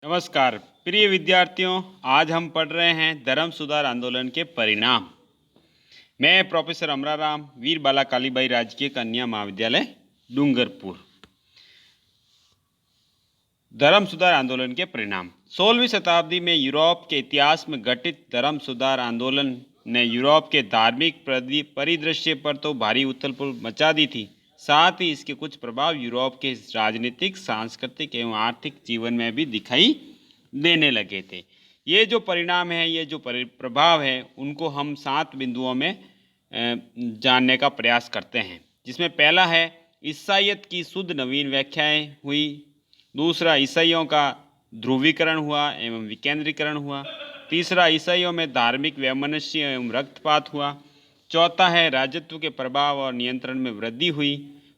नमस्कार प्रिय विद्यार्थियों, आज हम पढ़ रहे हैं धर्म सुधार आंदोलन के परिणाम। मैं प्रोफेसर अमराराम, वीर बाला कालीबाई राजकीय कन्या महाविद्यालय डूंगरपुर। धर्म सुधार आंदोलन के परिणाम। 16वीं शताब्दी में यूरोप के इतिहास में घटित धर्म सुधार आंदोलन ने यूरोप के धार्मिक परिदृश्य पर तो भारी उथल-पुथल मचा दी थी, साथ ही इसके कुछ प्रभाव यूरोप के राजनीतिक, सांस्कृतिक एवं आर्थिक जीवन में भी दिखाई देने लगे थे। ये जो परिणाम है, ये जो प्रभाव है, उनको हम 7 बिंदुओं में जानने का प्रयास करते हैं, जिसमें पहला है ईसाईयत की शुद्ध नवीन व्याख्याएं हुई। दूसरा, ईसाइयों का ध्रुवीकरण हुआ एवं विकेंद्रीकरण हुआ। तीसरा, ईसाइयों में धार्मिक वैमनस्य एवं रक्तपात हुआ। चौथा है राजत्व के प्रभाव और नियंत्रण में वृद्धि हुई।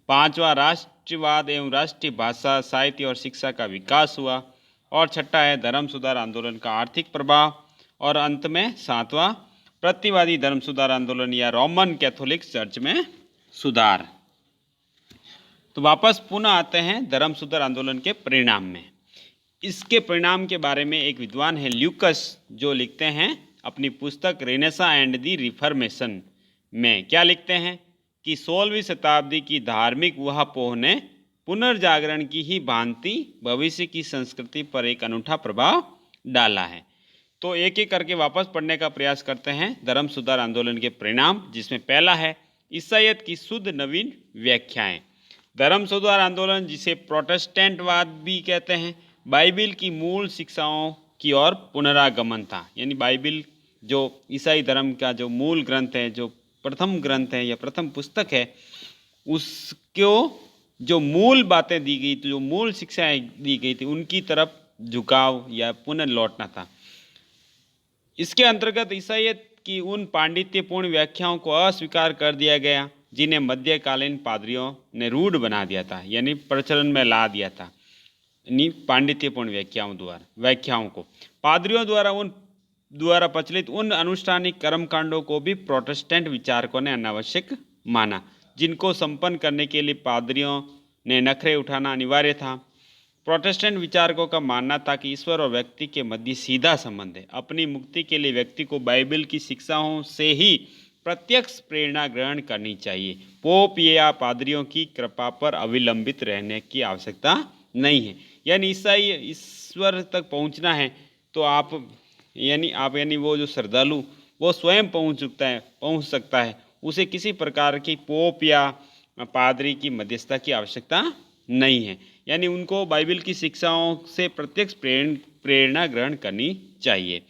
पांचवा, राष्ट्रवाद एवं राष्ट्रीय भाषा, साहित्य और शिक्षा का विकास हुआ। और छठा है धर्म सुधार आंदोलन का आर्थिक प्रभाव। और अंत में सातवां, प्रतिवादी धर्म सुधार आंदोलन या रोमन कैथोलिक चर्च में सुधार। तो वापस पुनः आते हैं धर्म सुधार आंदोलन के परिणाम में। इसके परिणाम के बारे में एक विद्वान है ल्यूकस, जो लिखते हैं अपनी पुस्तक रेनेसा एंड दी रिफॉर्मेशन में। क्या लिखते हैं कि 16वीं शताब्दी की धार्मिक ऊहापोह ने पुनर्जागरण की ही भांति भविष्य की संस्कृति पर एक अनूठा प्रभाव डाला है। तो एक एक करके वापस पढ़ने का प्रयास करते हैं धर्म सुधार आंदोलन के परिणाम, जिसमें पहला है ईसाईयत की शुद्ध नवीन व्याख्याएं। धर्म सुधार आंदोलन, जिसे प्रोटेस्टेंटवाद भी कहते हैं, बाइबिल की मूल शिक्षाओं की ओर पुनरागमन था। यानी बाइबिल जो ईसाई धर्म का जो मूल ग्रंथ है, जो प्रथम ग्रंथ है या प्रथम पुस्तक है, उसको जो मूल बातें दी गई थी, जो मूल शिक्षाएं दी गई थी, उनकी तरफ झुकाव या पुनः लौटना था। इसके अंतर्गत ईसाईयत की उन पांडित्यपूर्ण व्याख्याओं को अस्वीकार कर दिया गया जिन्हें मध्यकालीन पादरियों ने रूढ़ बना दिया था, यानी प्रचलन में ला दिया था। यानी पांडित्यपूर्ण व्याख्याओं को पादरियों द्वारा प्रचलित उन अनुष्ठानिक कर्मकांडों को भी प्रोटेस्टेंट विचारकों ने अनावश्यक माना, जिनको संपन्न करने के लिए पादरियों ने नखरे उठाना अनिवार्य था। प्रोटेस्टेंट विचारकों का मानना था कि ईश्वर और व्यक्ति के मध्य सीधा संबंध है। अपनी मुक्ति के लिए व्यक्ति को बाइबिल की शिक्षाओं से ही प्रत्यक्ष प्रेरणा ग्रहण करनी चाहिए। पोप या पादरियों की कृपा पर अविलंबित रहने की आवश्यकता नहीं है। यानी ईसाई ईश्वर तक पहुंचना है तो आप वो जो श्रद्धालु वो स्वयं पहुंच सकता है। उसे किसी प्रकार की पोप या पादरी की मध्यस्थता की आवश्यकता नहीं है। यानी उनको बाइबिल की शिक्षाओं से प्रत्यक्ष प्रेरणा ग्रहण करनी चाहिए।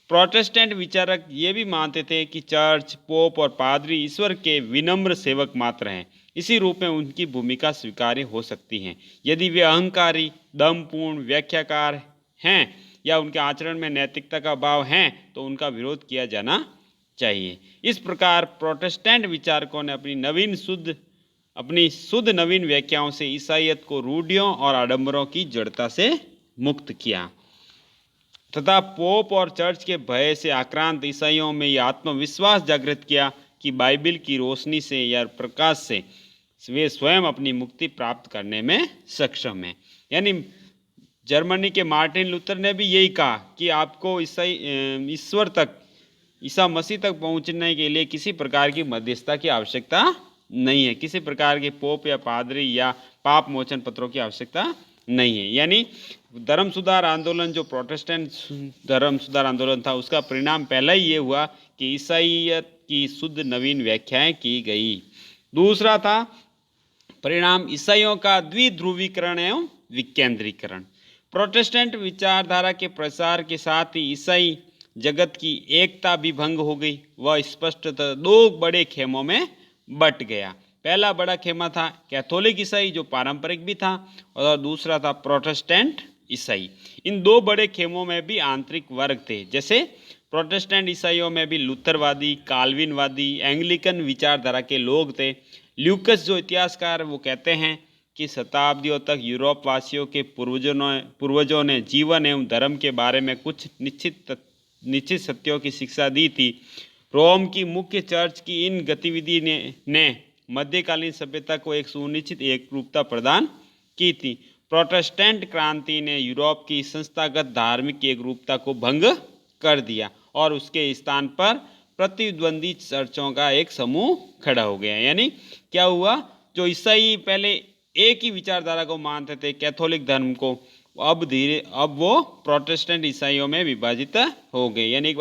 प्रोटेस्टेंट विचारक ये भी मानते थे कि चर्च, पोप और पादरी ईश्वर के विनम्र सेवक मात्र हैं। इसी रूप में उनकी भूमिका स्वीकार्य हो सकती है यदि वे अहंकारी, दमपूर्ण व्याख्याकार हैं या उनके आचरण में नैतिकता का अभाव है, तो उनका विरोध किया जाना चाहिए। इस प्रकार प्रोटेस्टेंट विचारकों ने अपनी शुद्ध नवीन व्याख्याओं से ईसाईयत को रूढ़ियों और आडंबरों की जड़ता से मुक्त किया तथा पोप और चर्च के भय से आक्रांत ईसाइयों में यह आत्मविश्वास जागृत किया कि बाइबिल की रोशनी से या प्रकाश से वे स्वयं अपनी मुक्ति प्राप्त करने में सक्षम हैं। यानी जर्मनी के मार्टिन लूथर ने भी यही कहा कि आपको ईसा मसीह तक पहुंचने के लिए किसी प्रकार की मध्यस्थता की आवश्यकता नहीं है, किसी प्रकार के पोप या पादरी या पाप मोचन पत्रों की आवश्यकता नहीं है। यानी धर्म सुधार आंदोलन, जो प्रोटेस्टेंट धर्म सुधार आंदोलन था, उसका परिणाम पहला ही ये हुआ कि ईसाईयत की शुद्ध नवीन व्याख्याएं की गई। दूसरा था परिणाम ईसाइयों का द्विध्रुवीकरण एवं विकेंद्रीकरण। प्रोटेस्टेंट विचारधारा के प्रसार के साथ ही ईसाई जगत की एकता भी भंग हो गई। वह स्पष्टतः 2 बड़े खेमों में बट गया। पहला बड़ा खेमा था कैथोलिक ईसाई, जो पारंपरिक भी था, और दूसरा था प्रोटेस्टेंट ईसाई। इन 2 बड़े खेमों में भी आंतरिक वर्ग थे। जैसे प्रोटेस्टेंट ईसाइयों में भी लुथरवादी, काल्विनवादी, एंग्लिकन विचारधारा के लोग थे। ल्यूकस जो इतिहासकार, वो कहते हैं कि शताब्दियों तक यूरोप वासियों के पूर्वजों ने जीवन एवं धर्म के बारे में कुछ निश्चित सत्यों की शिक्षा दी थी। रोम की मुख्य चर्च की इन गतिविधि ने मध्यकालीन सभ्यता को एक सुनिश्चित एकरूपता प्रदान की थी। प्रोटेस्टेंट क्रांति ने यूरोप की संस्थागत धार्मिक एकरूपता को भंग कर दिया और उसके स्थान पर प्रतिद्वंदी चर्चों का एक समूह खड़ा हो गया। यानी क्या हुआ, जो ईसाई पहले एक ही विचारधारा को मानते थे, कैथोलिक धर्म को, अब वो प्रोटेस्टेंट ईसाइयों में विभाजित हो गए। यानी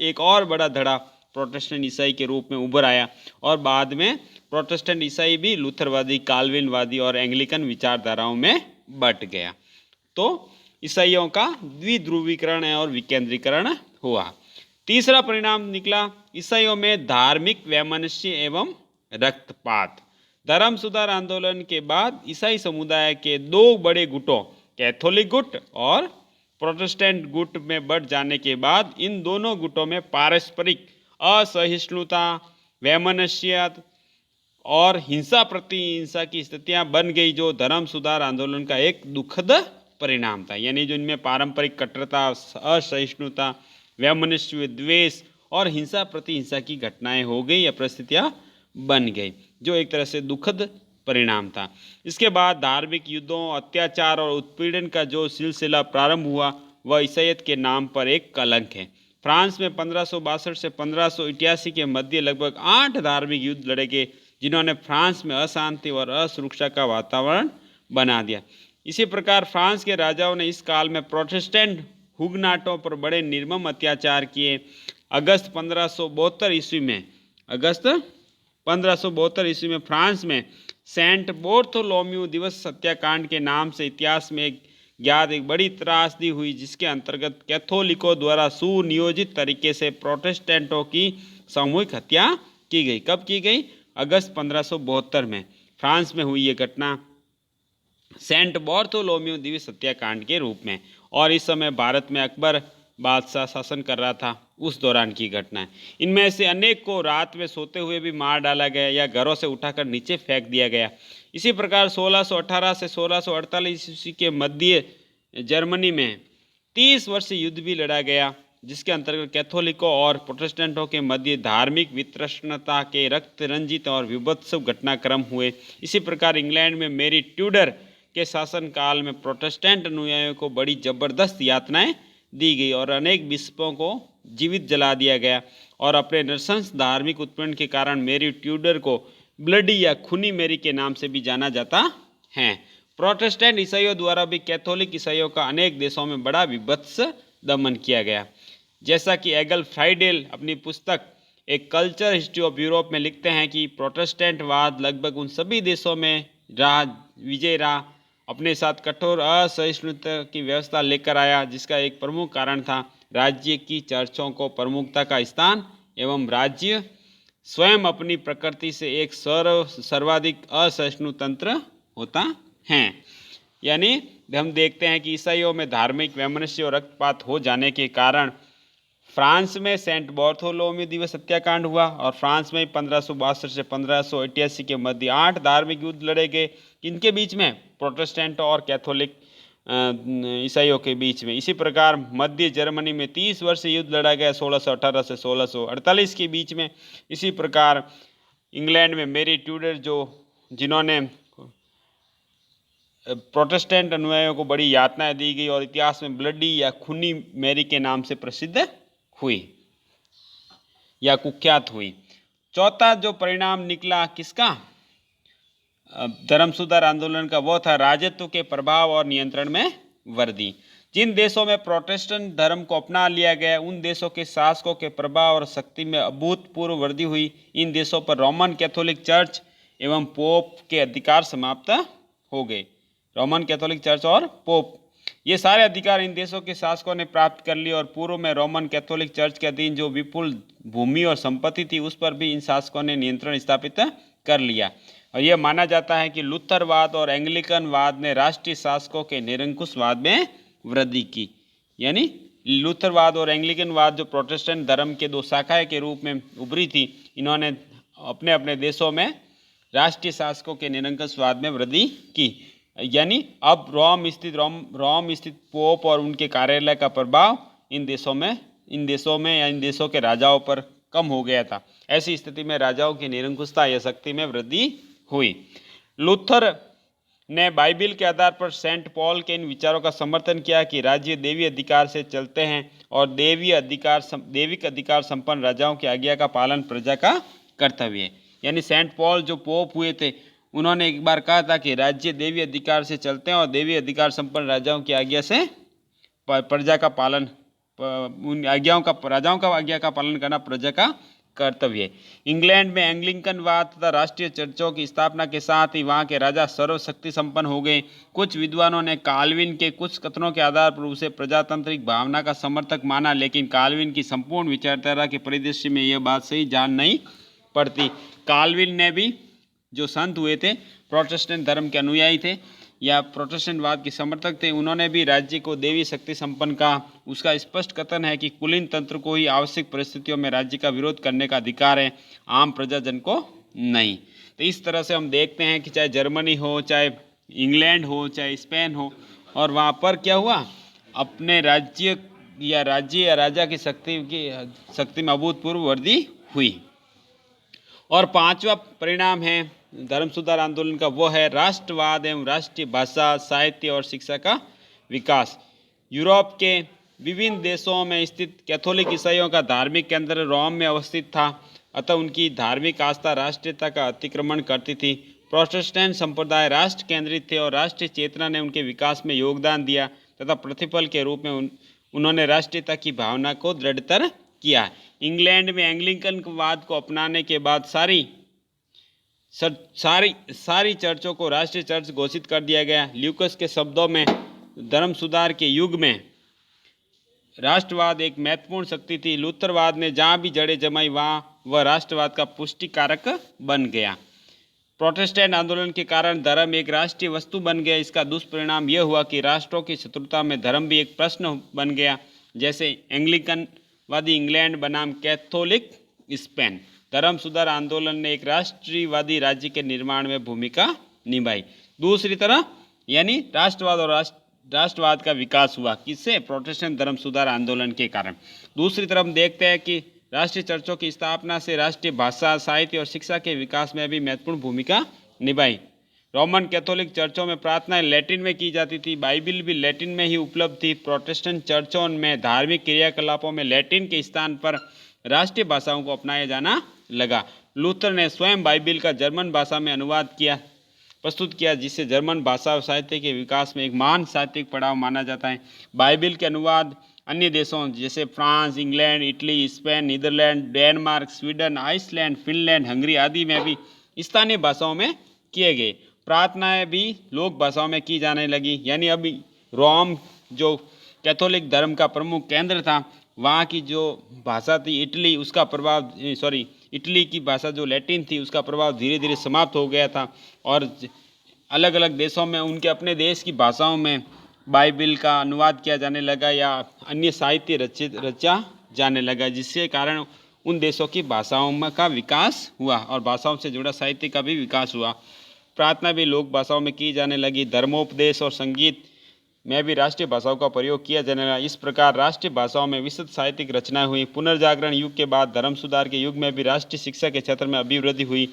एक और बड़ा धड़ा प्रोटेस्टेंट ईसाई के रूप में उभर आया और बाद में प्रोटेस्टेंट ईसाई भी लूथरवादी, काल्विनवादी और एंग्लिकन विचारधाराओं में बट गया। तो ईसाइयों का द्विध्रुवीकरण और विकेंद्रीकरण हुआ। तीसरा परिणाम निकला, ईसाइयों में धार्मिक वैमनस्य एवं रक्तपात। धर्म सुधार आंदोलन के बाद ईसाई समुदाय के दो बड़े गुटों, कैथोलिक गुट और प्रोटेस्टेंट गुट में बढ़ जाने के बाद इन दोनों गुटों में पारस्परिक असहिष्णुता, वैमनस्य और हिंसा प्रति हिंसा की स्थितियां बन गई, जो धर्म सुधार आंदोलन का एक दुखद परिणाम था। यानी जो इनमें पारंपरिक कट्टरता, असहिष्णुता, वैमनस्य, द्वेष और हिंसा प्रति हिंसा की घटनाएं हो गई या परिस्थितियां बन गई, जो एक तरह से दुखद परिणाम था। इसके बाद धार्मिक युद्धों, अत्याचार और उत्पीड़न का जो सिलसिला प्रारंभ हुआ वह ईसाईयत के नाम पर एक कलंक है। फ्रांस में 1562 से 1588 के मध्य लगभग 8 धार्मिक युद्ध लड़े गए, जिन्होंने फ्रांस में अशांति और असुरक्षा का वातावरण बना दिया। इसी प्रकार फ्रांस के राजाओं ने इस काल में प्रोटेस्टेंट हुगनाटों पर बड़े निर्मम अत्याचार किए। अगस्त 1572 ईस्वी में फ्रांस में सेंट बोर्थोलोम्यू दिवस हत्याकांड के नाम से इतिहास में ज्ञात एक बड़ी त्रासदी हुई, जिसके अंतर्गत कैथोलिकों द्वारा सुनियोजित तरीके से प्रोटेस्टेंटों की सामूहिक हत्या की गई। कब की गई? अगस्त 1572 में फ्रांस में हुई ये घटना सेंट बोर्थोलोम्यू दिवस हत्याकांड के रूप में। और इस समय भारत में अकबर बादशाह शासन कर रहा था, उस दौरान की घटना है। इनमें से अनेक को रात में सोते हुए भी मार डाला गया या घरों से उठाकर नीचे फेंक दिया गया। इसी प्रकार 1618 से 1648 ईस्वी के मध्य जर्मनी में 30 वर्षीय युद्ध भी लड़ा गया, जिसके अंतर्गत कैथोलिकों और प्रोटेस्टेंटों के मध्य धार्मिक वितृष्णता के रक्त रंजित और विभत्स घटनाक्रम हुए। इसी प्रकार इंग्लैंड में मेरी ट्यूडर के शासनकाल में प्रोटेस्टेंट अनुयायियों को बड़ी जबरदस्त यातनाएं दी गई और अनेक बिशपों को जीवित जला दिया गया। और अपने नृशंस धार्मिक उत्पीड़न के कारण मेरी ट्यूडर को ब्लडी या खूनी मेरी के नाम से भी जाना जाता है। प्रोटेस्टेंट ईसाइयों द्वारा भी कैथोलिक ईसाइयों का अनेक देशों में बड़ा विभत्स दमन किया गया। जैसा कि एगल फ्राइडेल अपनी पुस्तक एक कल्चर हिस्ट्री ऑफ यूरोप में लिखते हैं कि प्रोटेस्टेंटवाद लगभग उन सभी देशों में विजय रहा, अपने साथ कठोर असहिष्णुता की व्यवस्था लेकर आया, जिसका एक प्रमुख कारण था राज्य की चर्चों को प्रमुखता का स्थान एवं राज्य स्वयं अपनी प्रकृति से एक सर्वाधिक असहिष्णु तंत्र होता है। यानी हम देखते हैं कि ईसाइयों में धार्मिक वैमनस्य और रक्तपात हो जाने के कारण फ्रांस में सेंट बोर्थोलोम्यू दिवस हत्याकांड हुआ और फ्रांस में 1562 से 1588 के मध्य 8 धार्मिक युद्ध लड़े गए, इनके बीच में प्रोटेस्टेंट और कैथोलिक ईसाइयों के बीच में। इसी प्रकार मध्य जर्मनी में 30 वर्षीय युद्ध लड़ा गया 1618 से 1648 के बीच में। इसी प्रकार इंग्लैंड में मेरी ट्यूडर जिन्होंने प्रोटेस्टेंट अनुयायियों को बड़ी यातनाएं दी गई और इतिहास में ब्लडी या खूनी मैरी के नाम से प्रसिद्ध हुई या कुख्यात हुई। चौथा जो परिणाम निकला किसका? धर्म सुधार आंदोलन का, वो था राजत्व के प्रभाव और नियंत्रण में वृद्धि। जिन देशों में प्रोटेस्टेंट धर्म को अपना लिया गया, उन देशों के शासकों के प्रभाव और शक्ति में अभूतपूर्व वृद्धि हुई। इन देशों पर रोमन कैथोलिक चर्च एवं पोप के अधिकार समाप्त हो गए। रोमन कैथोलिक चर्च और पोप, ये सारे अधिकार इन देशों के शासकों ने प्राप्त कर लिए और पूर्व में रोमन कैथोलिक चर्च के अधीन जो विपुल भूमि और संपत्ति थी, उस पर भी इन शासकों ने नियंत्रण स्थापित कर लिया। और यह माना जाता है कि लुथरवाद और एंग्लिकनवाद ने राष्ट्रीय शासकों के निरंकुशवाद में वृद्धि की। यानी लुथरवाद और एंग्लिकनवाद जो प्रोटेस्टेंट धर्म के दो शाखाएं के रूप में उभरी थी, इन्होंने अपने अपने देशों में राष्ट्रीय शासकों के निरंकुशवाद में वृद्धि की। यानी अब रोम स्थित पोप और उनके कार्यालय का प्रभाव इन देशों में या इन देशों के राजाओं पर कम हो गया था। ऐसी स्थिति में राजाओं की निरंकुशता या शक्ति में वृद्धि हुई। लूथर ने बाइबिल के आधार पर सेंट पॉल के इन विचारों का समर्थन किया कि राज्य देवी अधिकार से चलते हैं और दैविक अधिकार संपन्न राजाओं की आज्ञा का पालन प्रजा का कर्तव्य है। यानी सेंट पॉल जो पोप हुए थे, उन्होंने एक बार कहा था कि राज्य देवी अधिकार से चलते हैं और देवी अधिकार संपन्न राजाओं की आज्ञा से प्रजा का पालन, उन राजाओं का आज्ञा का पालन करना प्रजा का कर्तव्य है। इंग्लैंड में एंग्लिकनवाद तथा राष्ट्रीय चर्चों की स्थापना के साथ ही वहाँ के राजा सर्वशक्ति संपन्न हो गए। कुछ विद्वानों ने काल्विन के कुछ कथनों के आधार पर उसे प्रजातांत्रिक भावना का समर्थक माना, लेकिन काल्विन की संपूर्ण विचारधारा के परिदृश्य में यह बात सही जान नहीं पड़ती। काल्विन ने भी, जो संत हुए थे, प्रोटेस्टेंट धर्म के अनुयायी थे या प्रोटेस्टेंटवाद के समर्थक थे, उन्होंने भी राज्य को देवी शक्ति संपन्न कहा। उसका स्पष्ट कथन है कि कुलीन तंत्र को ही आवश्यक परिस्थितियों में राज्य का विरोध करने का अधिकार है, आम प्रजाजन को नहीं। तो इस तरह से हम देखते हैं कि चाहे जर्मनी हो, चाहे इंग्लैंड हो, चाहे स्पेन हो, और वहाँ पर क्या हुआ, अपने राज्य या राजा की शक्ति में अभूतपूर्व वृद्धि हुई। और पांचवा परिणाम है धर्म सुधार आंदोलन का, वो है राष्ट्रवाद एवं राष्ट्रीय भाषा, साहित्य और शिक्षा का विकास। यूरोप के विभिन्न देशों में स्थित कैथोलिक ईसाइयों का धार्मिक केंद्र रोम में अवस्थित था, अतः उनकी धार्मिक आस्था राष्ट्रीयता का अतिक्रमण करती थी। प्रोटेस्टेंट संप्रदाय राष्ट्र केंद्रित थे और राष्ट्रीय चेतना ने उनके विकास में योगदान दिया तथा प्रतिफल के रूप में उन्होंने राष्ट्रीयता की भावना को दृढ़तर किया। इंग्लैंड में एंग्लिकनवाद को अपनाने के बाद सारी चर्चों को राष्ट्रीय चर्च घोषित कर दिया गया। ल्यूकस के शब्दों में, धर्म सुधार के युग में राष्ट्रवाद एक महत्वपूर्ण शक्ति थी। लूथरवाद ने जहाँ भी जड़ें जमाई वहाँ वह राष्ट्रवाद का पुष्टि कारक बन गया। प्रोटेस्टेंट आंदोलन के कारण धर्म एक राष्ट्रीय वस्तु बन गया। इसका दुष्परिणाम यह हुआ कि राष्ट्रों की शत्रुता में धर्म भी एक प्रश्न बन गया, जैसे एंग्लिकनवादी इंग्लैंड बनाम कैथोलिक स्पेन। धर्म सुधार आंदोलन ने एक राष्ट्रीयवादी राज्य के निर्माण में भूमिका निभाई। दूसरी तरफ यानी राष्ट्रवाद का विकास हुआ, किससे? प्रोटेस्टेंट धर्म सुधार आंदोलन के कारण। दूसरी तरफ हम देखते हैं कि राष्ट्रीय चर्चों की स्थापना से राष्ट्रीय भाषा, साहित्य और शिक्षा के विकास में भी महत्वपूर्ण भूमिका निभाई। रोमन कैथोलिक चर्चों में प्रार्थनाएं लैटिन में की जाती थी, बाइबिल भी लैटिन में ही उपलब्ध थी। प्रोटेस्टेंट चर्चों में धार्मिक क्रियाकलापों में लैटिन के स्थान पर राष्ट्रीय भाषाओं को अपनाया जाना लगा। लूथर ने स्वयं बाइबिल का जर्मन भाषा में अनुवाद प्रस्तुत किया, जिससे जर्मन भाषा और साहित्य के विकास में एक महान साहित्यिक पड़ाव माना जाता है। बाइबिल के अनुवाद अन्य देशों जैसे France, England, Italy, Spain, Netherland, Denmark, Sweden, Iceland, Finland, Hungary आदि में भी स्थानीय भाषाओं में किए गए। प्रार्थनाएं भी लोक भाषाओं में की जाने लगी। यानी अभी रोम जो कैथोलिक धर्म का प्रमुख केंद्र था, वहाँ की जो भाषा थी इटली, उसका प्रभाव इटली की भाषा जो लैटिन थी, उसका प्रभाव धीरे धीरे समाप्त हो गया था और अलग अलग देशों में उनके अपने देश की भाषाओं में बाइबिल का अनुवाद किया जाने लगा या अन्य साहित्य रचा जाने लगा, जिसके कारण उन देशों की भाषाओं का विकास हुआ और भाषाओं से जुड़ा साहित्य का भी विकास हुआ। प्रार्थना भी लोक भाषाओं में की जाने लगी। धर्मोपदेश और संगीत में भी राष्ट्रीय भाषाओं का प्रयोग किया जाने लगा। इस प्रकार राष्ट्रीय भाषाओं में विस्तृत साहित्यिक रचनाएं हुई। पुनर्जागरण युग के बाद धर्म सुधार के युग में भी राष्ट्रीय शिक्षा के क्षेत्र में अभिवृद्धि हुई।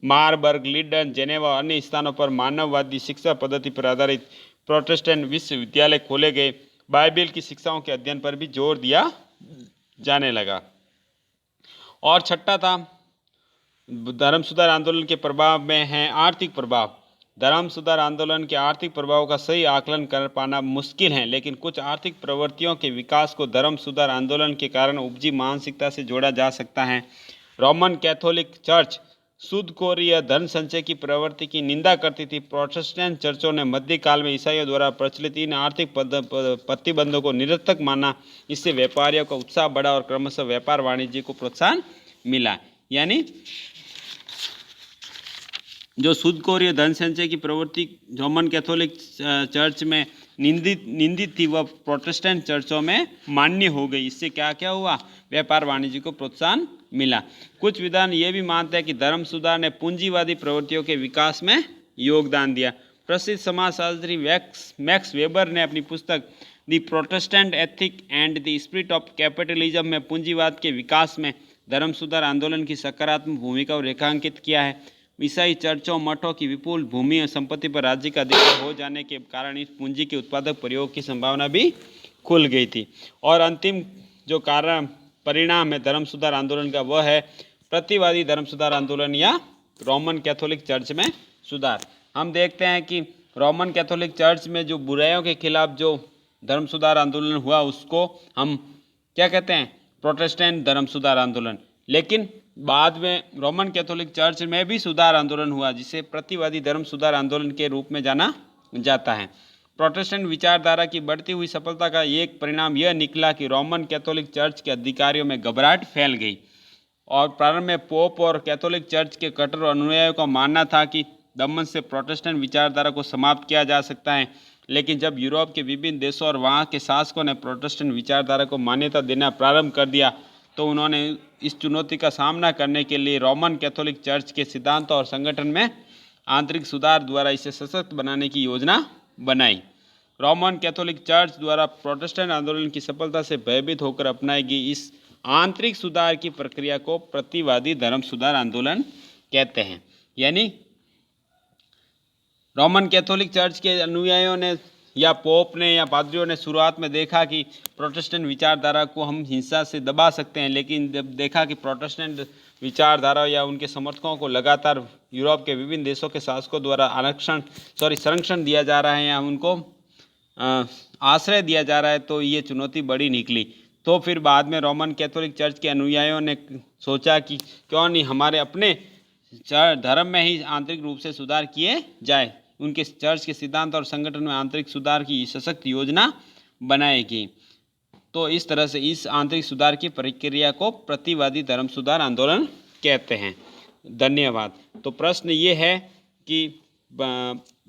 मारबर्ग, लीडन, जेनेवा और अन्य स्थानों पर मानववादी शिक्षा पद्धति पर आधारित प्रोटेस्टेंट विश्वविद्यालय खोले गए। बाइबिल की शिक्षाओं के अध्ययन पर भी जोर दिया जाने लगा। और छठा था धर्म सुधार आंदोलन के प्रभाव में है आर्थिक प्रभाव। धर्म सुधार आंदोलन के आर्थिक प्रभाव का सही आकलन कर पाना मुश्किल है, लेकिन कुछ आर्थिक प्रवृत्तियों के विकास को धर्म सुधार आंदोलन के कारण उपजी मानसिकता से जोड़ा जा सकता है। रोमन कैथोलिक चर्च सूदखोरी धन संचय की प्रवृत्ति की निंदा करती थी। प्रोटेस्टेंट चर्चों ने मध्यकाल में ईसाइयों द्वारा प्रचलित इन आर्थिक प्रतिबंधों को निरर्थक माना। इससे व्यापारियों का उत्साह बढ़ा और क्रमशः व्यापार वाणिज्य को प्रोत्साहन मिला। यानी जो सूदखोरी धन संचय की प्रवृत्ति रोमन कैथोलिक चर्च में निंदित थी, वह प्रोटेस्टेंट चर्चों में मान्य हो गई। इससे क्या क्या हुआ? व्यापार वाणिज्य को प्रोत्साहन मिला। कुछ विद्वान ये भी मानते हैं कि धर्म सुधार ने पूंजीवादी प्रवृत्तियों के विकास में योगदान दिया। प्रसिद्ध समाजशास्त्री मैक्स वेबर ने अपनी पुस्तक the Protestant ethic and the spirit of capitalism में पूंजीवाद के विकास में धर्म सुधार आंदोलन की सकारात्मक भूमिका को रेखांकित किया है। ईसाई चर्चों मठों की विपुल भूमि और संपत्ति पर राज्य का अधिकार हो जाने के कारण इस पूंजी के उत्पादक प्रयोग की संभावना भी खुल गई थी। और अंतिम जो कारण परिणाम है धर्म सुधार आंदोलन का वह है प्रतिवादी धर्म सुधार आंदोलन या रोमन कैथोलिक चर्च में सुधार। हम देखते हैं कि रोमन कैथोलिक चर्च में जो बुराइयों के खिलाफ जो धर्म सुधार आंदोलन हुआ उसको हम क्या कहते हैं, प्रोटेस्टेंट धर्म सुधार आंदोलन। लेकिन बाद में रोमन कैथोलिक चर्च में भी सुधार आंदोलन हुआ जिसे प्रतिवादी धर्म सुधार आंदोलन के रूप में जाना जाता है। प्रोटेस्टेंट विचारधारा की बढ़ती हुई सफलता का एक परिणाम यह निकला कि रोमन कैथोलिक चर्च के अधिकारियों में घबराहट फैल गई और प्रारंभ में पोप और कैथोलिक चर्च के कट्टर अनुयायियों का मानना था कि दमन से प्रोटेस्टेंट विचारधारा को समाप्त किया जा सकता है। लेकिन जब यूरोप के विभिन्न देशों और वहाँ के शासकों ने प्रोटेस्टेंट विचारधारा को मान्यता देना प्रारंभ कर दिया तो उन्होंने इस चुनौती का सामना करने के लिए रोमन कैथोलिक चर्च के सिद्धांतों और संगठन में आंतरिक सुधार द्वारा इसे सशक्त बनाने की योजना बनाई। रोमन कैथोलिक चर्च द्वारा प्रोटेस्टेंट आंदोलन की सफलता से भयभीत होकर अपनाई गई इस आंतरिक सुधार की प्रक्रिया को प्रतिवादी धर्म सुधार आंदोलन कहते हैं। यानी रोमन कैथोलिक चर्च के अनुयायियों ने या पोप ने या पादरियों ने शुरुआत में देखा कि प्रोटेस्टेंट विचारधारा को हम हिंसा से दबा सकते हैं, लेकिन जब देखा कि प्रोटेस्टेंट विचारधारा या उनके समर्थकों को लगातार यूरोप के विभिन्न देशों के शासकों द्वारा संरक्षण दिया जा रहा है या उनको आश्रय दिया जा रहा है तो ये चुनौती बड़ी निकली। तो फिर बाद में रोमन कैथोलिक चर्च के अनुयायियों ने सोचा कि क्यों नहीं हमारे अपने धर्म में ही आंतरिक रूप से सुधार किए जाए। उनके चर्च के सिद्धांत और संगठन में आंतरिक सुधार की सशक्त योजना बनाएगी। तो इस तरह से इस आंतरिक सुधार की प्रक्रिया को प्रतिवादी धर्म सुधार आंदोलन कहते हैं। धन्यवाद। तो प्रश्न ये है कि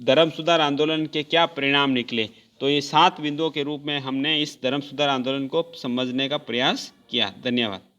धर्म सुधार आंदोलन के क्या परिणाम निकले। तो ये 7 बिंदुओं के रूप में हमने इस धर्म सुधार आंदोलन को समझने का प्रयास किया। धन्यवाद।